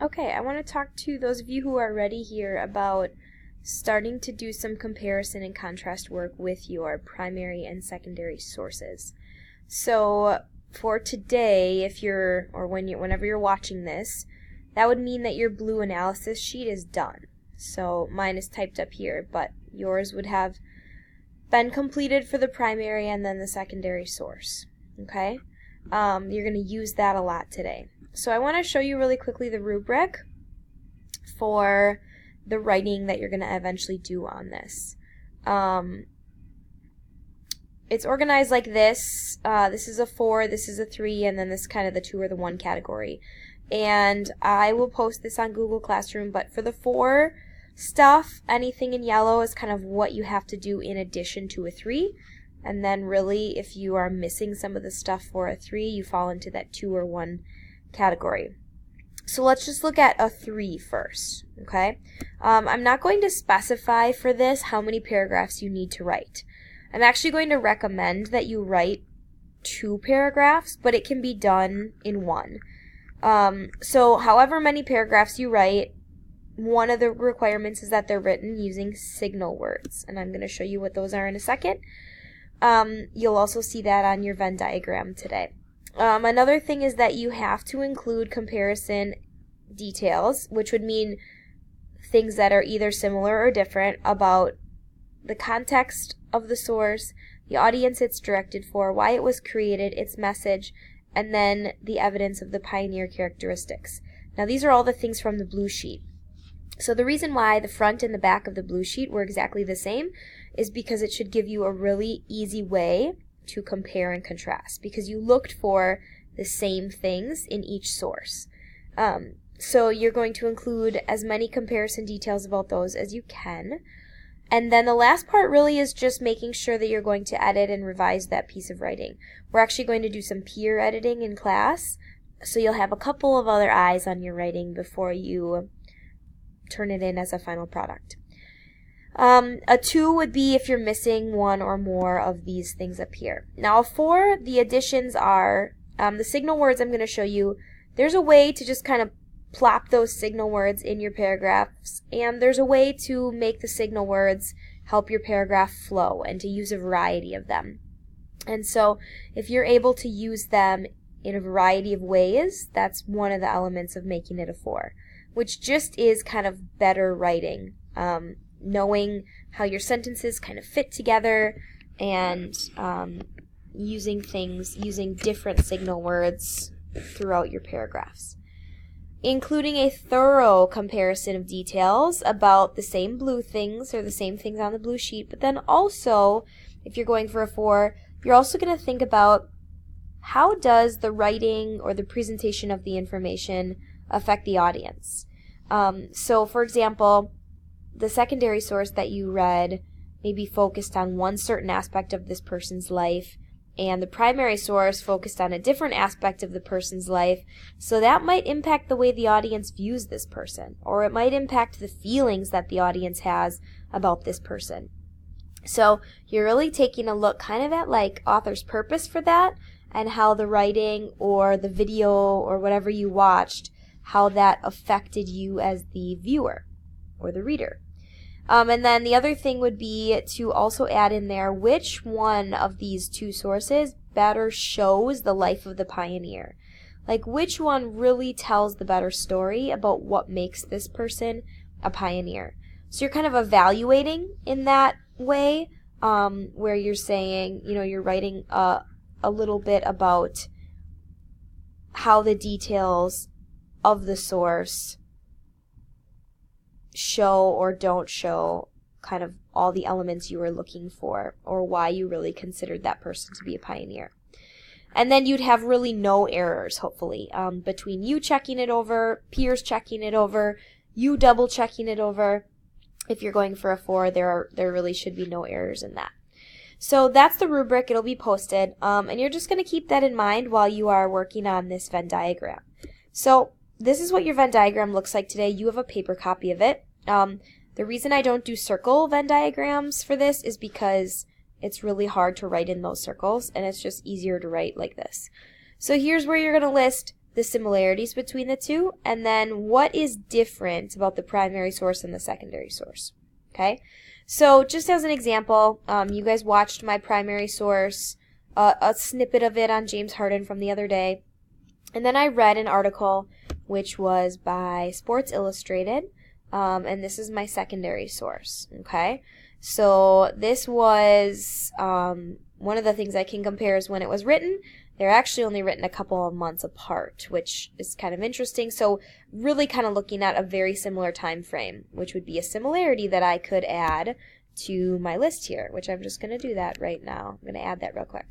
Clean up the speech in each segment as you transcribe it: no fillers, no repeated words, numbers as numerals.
Okay, I want to talk to those of you who are ready here about starting to do some comparison and contrast work with your primary and secondary sources. So for today, if you're, or whenever you're watching this, that would mean that your blue analysis sheet is done. So mine is typed up here, but yours would have been completed for the primary and then the secondary source. Okay? You're going to use that a lot today. So I want to show you really quickly the rubric for the writing that you're going to eventually do on this. It's organized like this. This is a 4, this is a 3, and then this is kind of the 2 or the 1 category. And I will post this on Google Classroom, but for the 4 stuff, anything in yellow is kind of what you have to do in addition to a 3. And then really, if you are missing some of the stuff for a 3, you fall into that 2 or 1 category. So let's just look at a 3 first, okay? I'm not going to specify for this how many paragraphs you need to write. I'm actually going to recommend that you write 2 paragraphs, but it can be done in 1. So however many paragraphs you write, one of the requirements is that they're written using signal words, and I'm going to show you what those are in a second. You'll also see that on your Venn diagram today. Another thing is that you have to include comparison details, which would mean things that are either similar or different about the context of the source, the audience it's directed for, why it was created, its message, and then the evidence of the pioneer characteristics. Now these are all the things from the blue sheet. So the reason why the front and the back of the blue sheet were exactly the same is because it should give you a really easy way to compare and contrast, because you looked for the same things in each source. So you're going to include as many comparison details about those as you can. And then the last part really is just making sure that you're going to edit and revise that piece of writing. We're actually going to do some peer editing in class, so you'll have a couple of other eyes on your writing before you turn it in as a final product. A 2 would be if you're missing 1 or more of these things up here. Now a 4, the additions are, the signal words I'm going to show you, there's a way to just kind of plop those signal words in your paragraphs, and there's a way to make the signal words help your paragraph flow and to use a variety of them. And so if you're able to use them in a variety of ways, that's one of the elements of making it a 4, which just is kind of better writing. Knowing how your sentences kind of fit together and using different signal words throughout your paragraphs. Including a thorough comparison of details about the same blue things or the same things on the blue sheet, but then also, if you're going for a 4, you're also going to think about how does the writing or the presentation of the information affect the audience. So for example, the secondary source that you read may be focused on one certain aspect of this person's life, and the primary source focused on a different aspect of the person's life, so that might impact the way the audience views this person, or it might impact the feelings that the audience has about this person. So you're really taking a look kind of at like author's purpose for that, and how the writing or the video or whatever you watched, how that affected you as the viewer or the reader. And then the other thing would be to also add in there which one of these 2 sources better shows the life of the pioneer. Like which one really tells the better story about what makes this person a pioneer. So you're kind of evaluating in that way, where you're saying, you're writing a little bit about how the details of the source show or don't show kind of all the elements you were looking for, or why you really considered that person to be a pioneer. And then you'd have really no errors, hopefully, between you checking it over, peers checking it over, you double checking it over. If you're going for a 4, there really should be no errors in that. So that's the rubric. It'll be posted, and you're just going to keep that in mind while you are working on this Venn diagram. So this is what your Venn diagram looks like today. You have a paper copy of it. The reason I don't do circle Venn diagrams for this is because it's really hard to write in those circles, and it's just easier to write like this. So here's where you're going to list the similarities between the two, and then what is different about the primary source and the secondary source. Okay, so just as an example, you guys watched my primary source, a snippet of it on James Harden from the other day, and then I read an article which was by Sports Illustrated, and this is my secondary source. Okay, so this was one of the things I can compare is when it was written. They're actually only written a couple of months apart, which is kind of interesting. So really kind of looking at a very similar time frame, which would be a similarity that I could add to my list here, which I'm just going to do that right now. I'm going to add that real quick.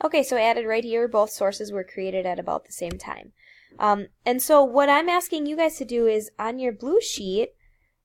Okay, so I added right here, both sources were created at about the same time. And so what I'm asking you guys to do is on your blue sheet,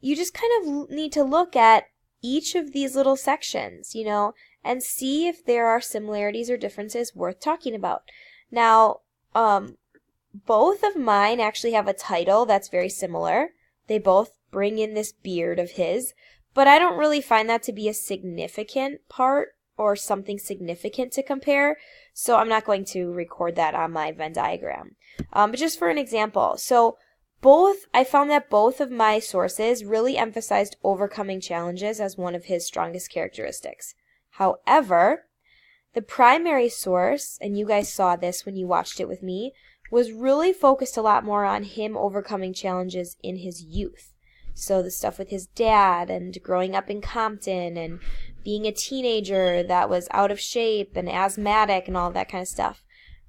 you just kind of need to look at each of these little sections, you know, and see if there are similarities or differences worth talking about. Now, both of mine actually have a title that's very similar. They both bring in this beard of his, but I don't really find that to be a significant part or something significant to compare, so I'm not going to record that on my Venn diagram. But just for an example, so I found that both of my sources really emphasized overcoming challenges as one of his strongest characteristics. However, the primary source, and you guys saw this when you watched it with me, was really focused a lot more on him overcoming challenges in his youth. So the stuff with his dad and growing up in Compton and being a teenager that was out of shape and asthmatic and all that kind of stuff,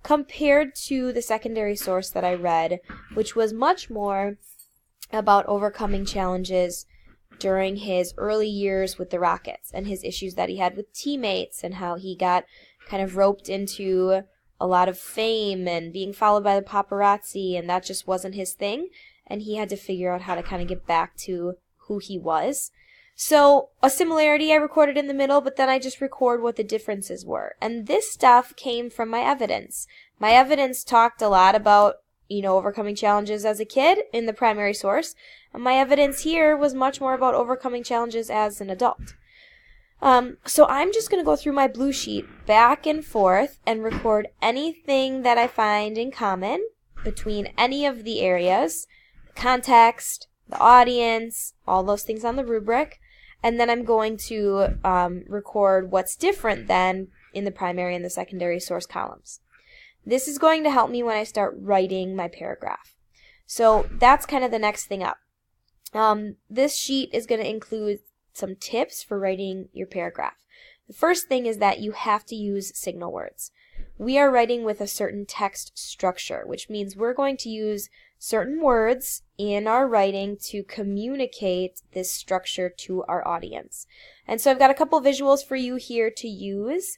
compared to the secondary source that I read, which was much more about overcoming challenges during his early years with the Rockets and his issues that he had with teammates and how he got kind of roped into a lot of fame and being followed by the paparazzi, and that just wasn't his thing, and he had to figure out how to kind of get back to who he was. So a similarity I recorded in the middle, but then I just record what the differences were. And this stuff came from my evidence. My evidence talked a lot about, you know, overcoming challenges as a kid in the primary source. And my evidence here was much more about overcoming challenges as an adult. So I'm just going to go through my blue sheet back and forth and record anything that I find in common between any of the areas, the context, the audience, all those things on the rubric. And then I'm going to record what's different than in the primary and the secondary source columns. This is going to help me when I start writing my paragraph. So that's kind of the next thing up. This sheet is going to include some tips for writing your paragraph. The first thing is that you have to use signal words. We are writing with a certain text structure, which means we're going to use certain words in our writing to communicate this structure to our audience. And so I've got a couple visuals for you here to use.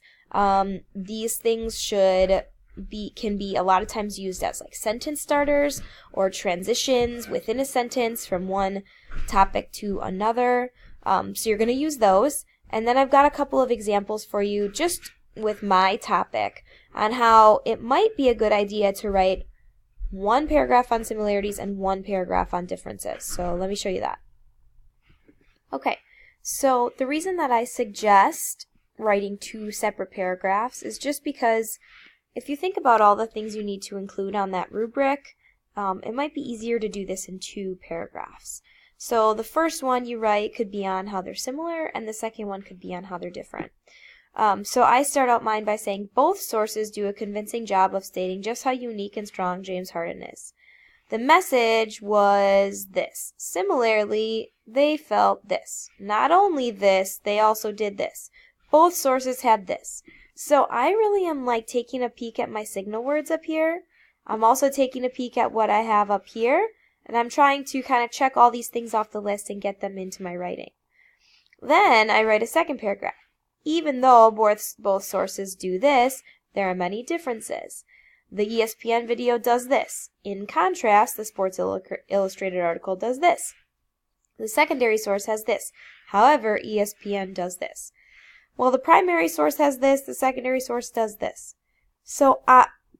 These things can be a lot of times used as like sentence starters or transitions within a sentence from one topic to another. So you're going to use those. And then I've got a couple of examples for you just with my topic on how it might be a good idea to write one paragraph on similarities and one paragraph on differences. So let me show you that. Okay, so the reason that I suggest writing two separate paragraphs is just because if you think about all the things you need to include on that rubric, it might be easier to do this in two paragraphs. So the first one you write could be on how they're similar, and the second one could be on how they're different. So I start out mine by saying both sources do a convincing job of stating just how unique and strong James Harden is. The message was this. Similarly, they felt this. Not only this, they also did this. Both sources had this. So I really am like taking a peek at my signal words up here. I'm also taking a peek at what I have up here. And I'm trying to kind of check all these things off the list and get them into my writing. Then I write a second paragraph. Even though both sources do this, there are many differences. The ESPN video does this. In contrast, the Sports Illustrated article does this. The secondary source has this. However, ESPN does this. Well, the primary source has this, the secondary source does this. So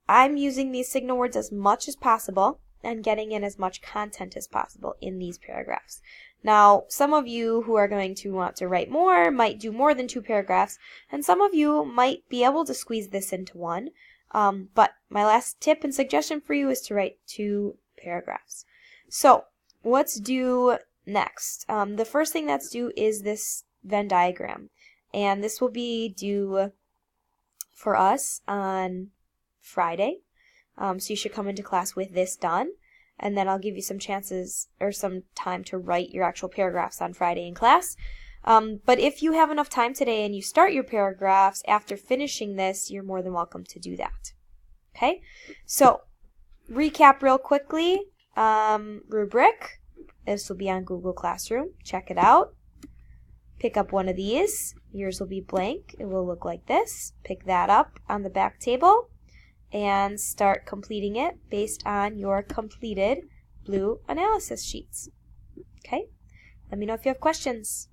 I'm using these signal words as much as possible and getting in as much content as possible in these paragraphs. Now, some of you who are going to want to write more might do more than two paragraphs, and some of you might be able to squeeze this into one. But my last tip and suggestion for you is to write 2 paragraphs. So what's due next? The first thing that's due is this Venn diagram. And this will be due for us on Friday. So you should come into class with this done. And then I'll give you some chances or some time to write your actual paragraphs on Friday in class. But if you have enough time today and you start your paragraphs after finishing this, you're more than welcome to do that. Okay? So, recap real quickly. Rubric. This will be on Google Classroom. Check it out. Pick up one of these. Yours will be blank. It will look like this. Pick that up on the back table and start completing it based on your completed blue analysis sheets. Okay? Let me know if you have questions.